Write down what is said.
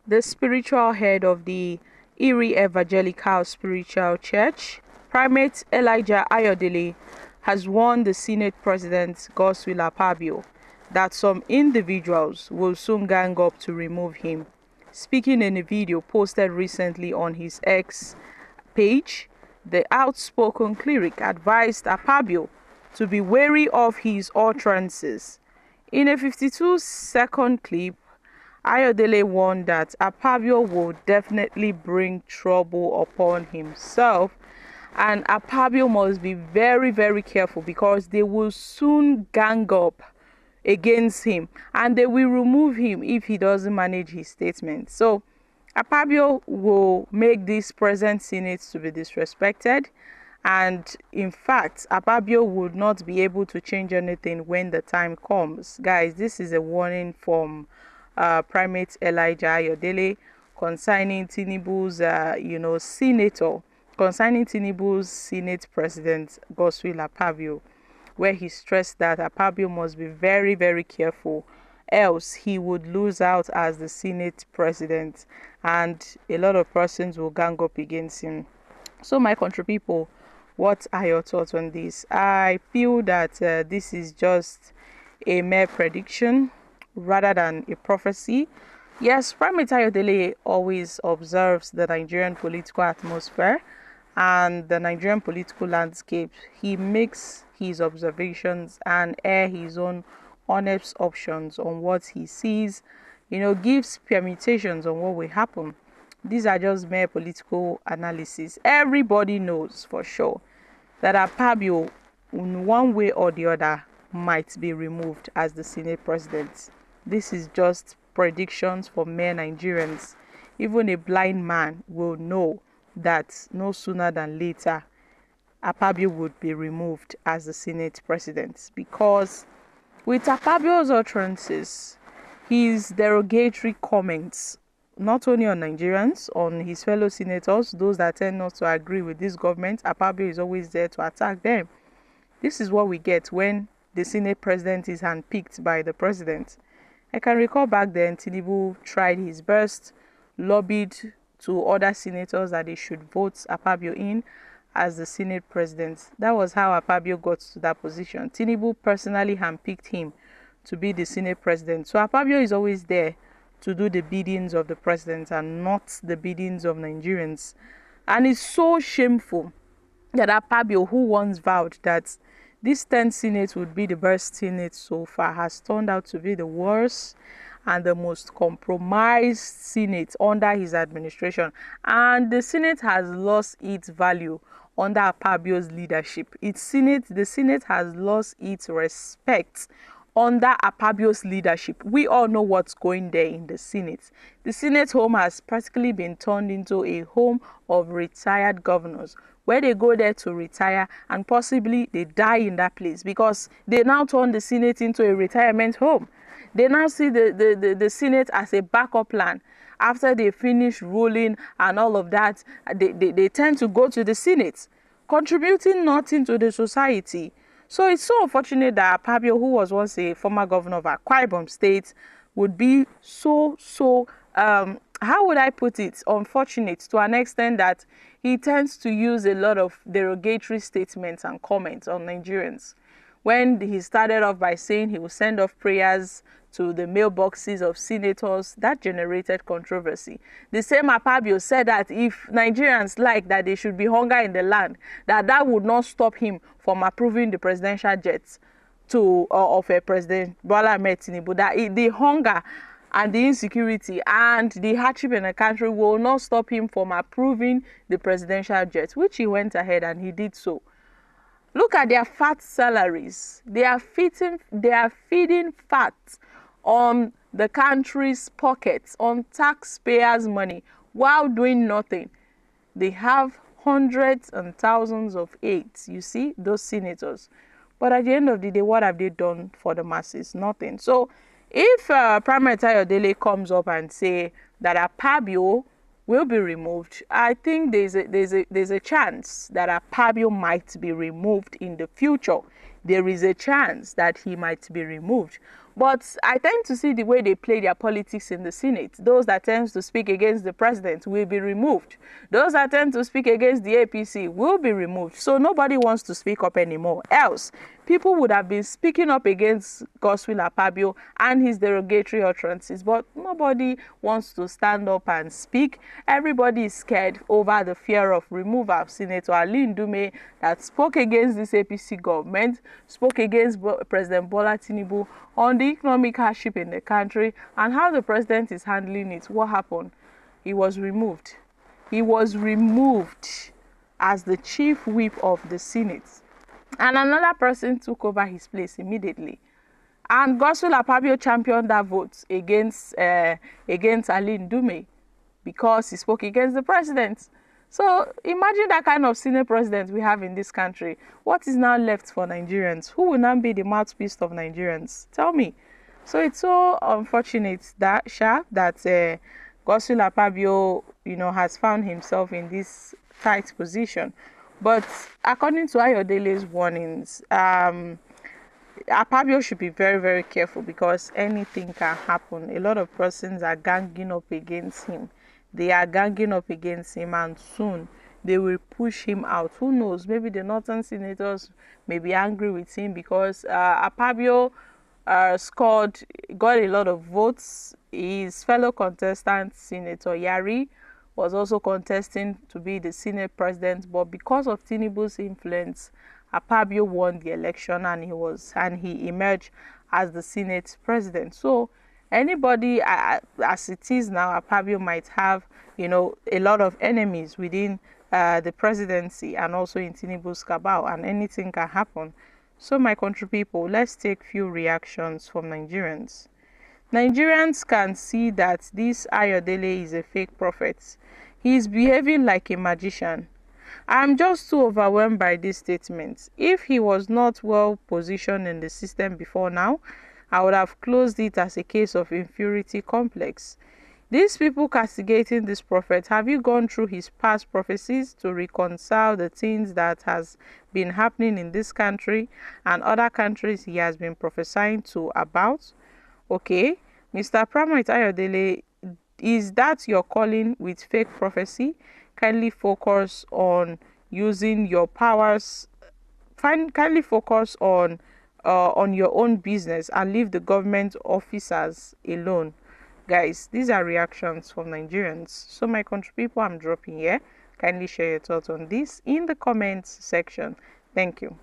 The spiritual head of the Erie Evangelical Spiritual Church, Primate Elijah Ayodele, has warned the Senate President Godswill Akpabio that some individuals will soon gang up to remove him. Speaking in a video posted recently on his X page, the outspoken cleric advised Akpabio to be wary of his utterances. In a 52-second clip, Ayodele warned that Akpabio will definitely bring trouble upon himself, and Akpabio must be very, very careful because they will soon gang up against him and they will remove him if he doesn't manage his statement. So Akpabio will make this present Senate to be disrespected, and in fact Akpabio would not be able to change anything when the time comes. Guys, this is a warning from Primate Elijah Ayodele concerning Tinubu's Senate President Godswill Akpabio, where he stressed that Akpabio must be very, very careful, else he would lose out as the Senate President and a lot of persons will gang up against him. So my country people, what are your thoughts on this? I feel that this is just a mere prediction rather than a prophecy. Yes, Primate Ayodele always observes the Nigerian political atmosphere and the Nigerian political landscape. He makes his observations and air his own honest options on what he sees, gives permutations on what will happen. These are just mere political analysis. Everybody knows for sure that Akpabio, in one way or the other, might be removed as the Senate President. This is just predictions for mere Nigerians. Even a blind man will know that no sooner than later Akpabio would be removed as the Senate President, because with Akpabio's utterances, his derogatory comments, not only on Nigerians, on his fellow senators, those that tend not to agree with this government, Akpabio is always there to attack them. This is what we get when the Senate President is handpicked by the President. I can recall back then, Tinubu tried his best, lobbied to other senators that they should vote Akpabio in as the Senate President. That was how Akpabio got to that position. Tinubu personally handpicked him to be the Senate President. So Akpabio is always there to do the biddings of the President and not the biddings of Nigerians. And it's so shameful that Akpabio, who once vowed that this 10th Senate would be the best Senate so far, has turned out to be the worst and the most compromised Senate under his administration. And the Senate has lost its value under Akpabio's leadership. The Senate has lost its respect under Akpabio's leadership. We all know what's going there in the Senate. The Senate home has practically been turned into a home of retired governors, where they go there to retire and possibly they die in that place, because they now turn the Senate into a retirement home. They now see the Senate as a backup plan. After they finish ruling and all of that, they tend to go to the Senate, contributing nothing to the society. So it's so unfortunate that Akpabio, who was once a former governor of Akwa State, would be how would I put it, unfortunate to an extent that he tends to use a lot of derogatory statements and comments on Nigerians. When he started off by saying he would send off prayers to the mailboxes of senators, that generated controversy. The same Akpabio said that if Nigerians like that there should be hunger in the land, that would not stop him from approving the presidential jets of President Bola Ahmed Tinubu, that the hunger and the insecurity and the hardship in the country will not stop him from approving the presidential jets, which he went ahead and he did so. Look at their fat salaries. They are feeding fat on the country's pockets, on taxpayers' money, while doing nothing. They have hundreds and thousands of aides, you see, those senators. But at the end of the day, what have they done for the masses? Nothing. So if Primate Ayodele comes up and say that Akpabio will be removed, I think there's a chance that Akpabio might be removed in the future. There is a chance that he might be removed. But I tend to see the way they play their politics in the Senate. Those that tend to speak against the president will be removed. Those that tend to speak against the APC will be removed. So nobody wants to speak up anymore. Else, people would have been speaking up against Godswill Akpabio and his derogatory utterances. But nobody wants to stand up and speak. Everybody is scared over the fear of removal of Senator Ali Ndume that spoke against this APC government, spoke against President Bola Tinubu on the economic hardship in the country and how the president is handling it. What happened? He was removed. He was removed as the chief whip of the Senate. And another person took over his place immediately. And Godswill Akpabio championed that vote against Ali Ndume because he spoke against the president. So imagine that kind of senior president we have in this country. What is now left for Nigerians? Who will now be the mouthpiece of Nigerians? Tell me. So it's so unfortunate that Godswill Akpabio, has found himself in this tight position. But according to Ayodele's warnings, Akpabio should be very, very careful because anything can happen. A lot of persons are ganging up against him. They are ganging up against him, and soon they will push him out. Who knows? Maybe the northern senators may be angry with him because Akpabio got a lot of votes. His fellow contestant, Senator Yari, was also contesting to be the Senate president, but because of Tinubu's influence, Akpabio won the election and he emerged as the Senate president. So anybody, as it is now, Akpabio might have, a lot of enemies within the presidency and also in Tinubu's cabal, and anything can happen. So my country people, let's take few reactions from Nigerians. Nigerians can see that this Ayodele is a fake prophet. He is behaving like a magician. I'm just too overwhelmed by this statement. If he was not well positioned in the system before now, I would have closed it as a case of inferiority complex. These people castigating this prophet, have you gone through his past prophecies to reconcile the things that has been happening in this country and other countries he has been prophesying to about? Okay, Mr. Pramit Ayodele, is that your calling with fake prophecy? Kindly focus on using your powers. Kindly focus on your own business and leave the government officers alone. Guys, these are reactions from Nigerians. So my country people, I'm dropping here. Kindly share your thoughts on this in the comments section. Thank you.